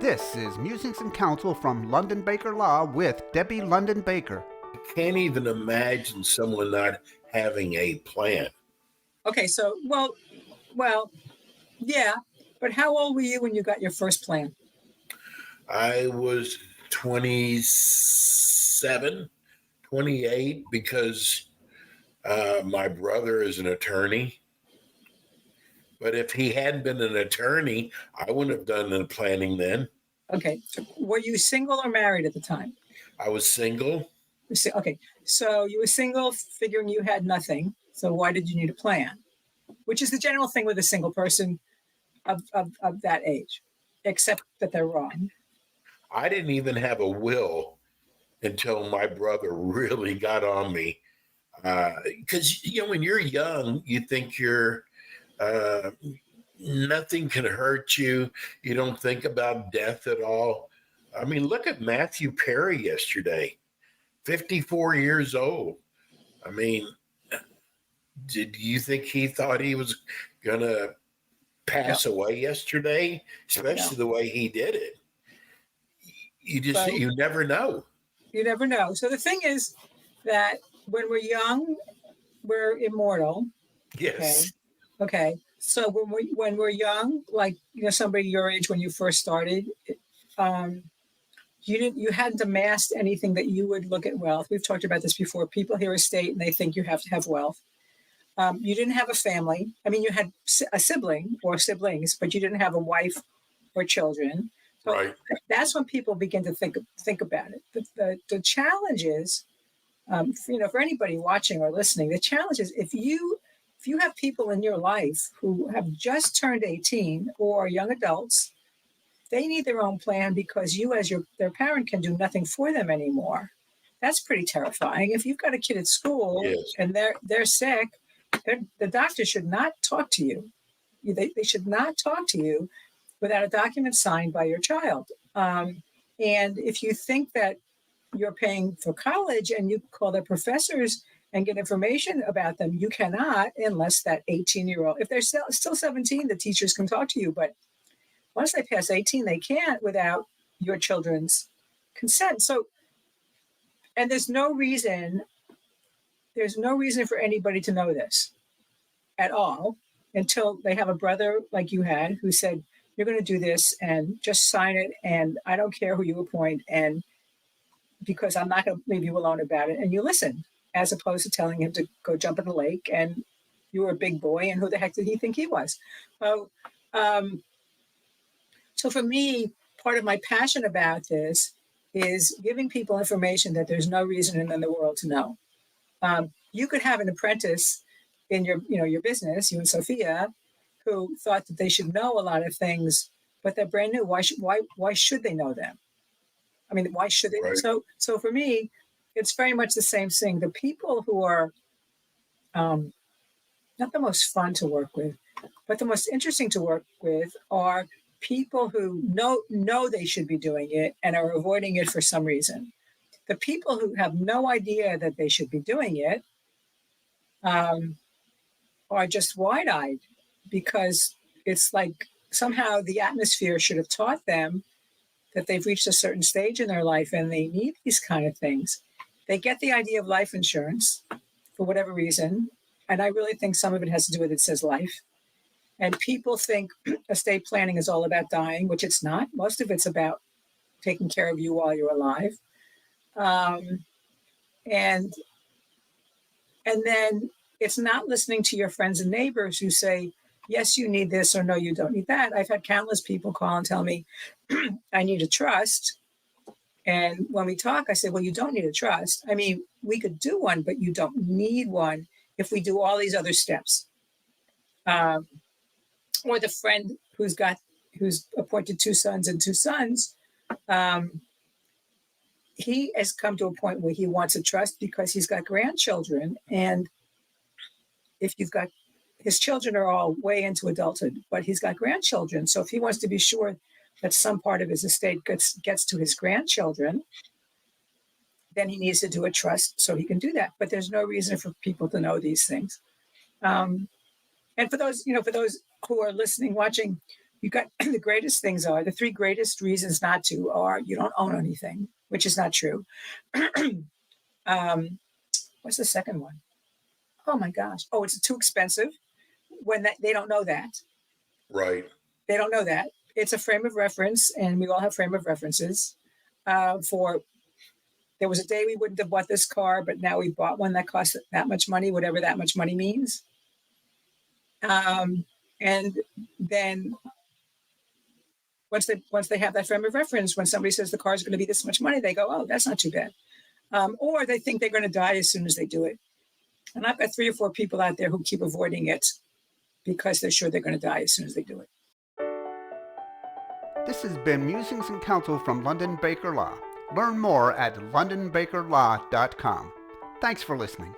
This is Musings and Counsel from London Baker Law with Debbie London Baker. Can't even imagine someone not having a plan. Okay, so yeah, but how old were you when you got your first plan? I was 27, 28 because my brother is an attorney. But if he hadn't been an attorney, I wouldn't have done the planning then. Okay, were you single or married at the time? I was single. Okay, so you were single, figuring you had nothing. So why did you need a plan? Which is the general thing with a single person of that age, except that they're wrong. I didn't even have a will until my brother really got on me. Because, when you're young, you think nothing can hurt you. You don't think about death at all. I mean, look at Matthew Perry yesterday, 54 years old. I mean, did you think he thought he was going to pass away yesterday? Especially the way he did it. You never know. You never know. So the thing is that when we're young, we're immortal. Yes. Okay. So when we're young, like somebody your age when you first started, you hadn't amassed anything that you would look at wealth. We've talked about this before. People hear estate and they think you have to have wealth. You didn't have a family. I mean, you had a sibling or siblings, but you didn't have a wife or children. So right. That's when people begin to think about it. The challenge is, for anybody watching or listening, the challenge is if you have people in your life who have just turned 18 or young adults, they need their own plan because you as their parent can do nothing for them anymore. That's pretty terrifying. If you've got a kid at school and they're sick, the doctor should not talk to you. They should not talk to you without a document signed by your child. And if you think that you're paying for college and you call their professors and get information about them, you cannot unless that 18-year-old, if they're still 17, the teachers can talk to you. But once they pass 18, they can't without your children's consent. So, and there's no reason for anybody to know this at all until they have a brother like you had who said, you're going to do this and just sign it. And I don't care who you appoint. And because I'm not going to leave you alone about it. And you listen, as opposed to telling him to go jump in the lake and you were a big boy and who the heck did he think he was? So for me, part of my passion about this is giving people information that there's no reason in the world to know. You could have an apprentice in your business, you and Sophia, who thought that they should know a lot of things, but they're brand new. Why should they know them? I mean, why should they? Right. So for me, it's very much the same thing. The people who are not the most fun to work with, but the most interesting to work with are people who know they should be doing it and are avoiding it for some reason. The people who have no idea that they should be doing it are just wide-eyed because it's like somehow the atmosphere should have taught them that they've reached a certain stage in their life and they need these kind of things. They get the idea of life insurance for whatever reason, and I really think some of it has to do with it says life. And people think estate planning is all about dying, which it's not. Most of it's about taking care of you while you're alive. And then it's not listening to your friends and neighbors who say, yes, you need this, or no, you don't need that. I've had countless people call and tell me, I need a trust. And when we talk, I say, well, you don't need a trust. I mean, we could do one, but you don't need one if we do all these other steps. Or the friend who's appointed two sons and two sons, he has come to a point where he wants a trust because he's got grandchildren. And if you've got, his children are all way into adulthood, but he's got grandchildren. So if he wants to be sure that some part of his estate gets to his grandchildren, then he needs to do a trust so he can do that. But there's no reason for people to know these things. And for those who are listening, watching, You got the greatest things are the three greatest reasons not to are you don't own anything, which is not true. What's the second one? Oh my gosh. Oh, it's too expensive. They don't know that. Right. They don't know that. It's a frame of reference, and we all have frame of references. For there was a day we wouldn't have bought this car, but now we bought one that costs that much money, whatever that much money means. And then once they have that frame of reference, when somebody says the car is going to be this much money, they go, "Oh, that's not too bad." Or they think they're going to die as soon as they do it. And I've got 3 or 4 people out there who keep avoiding it because they're sure they're going to die as soon as they do it. This has been Musings and Counsel from London Baker Law. Learn more at londonbakerlaw.com. Thanks for listening.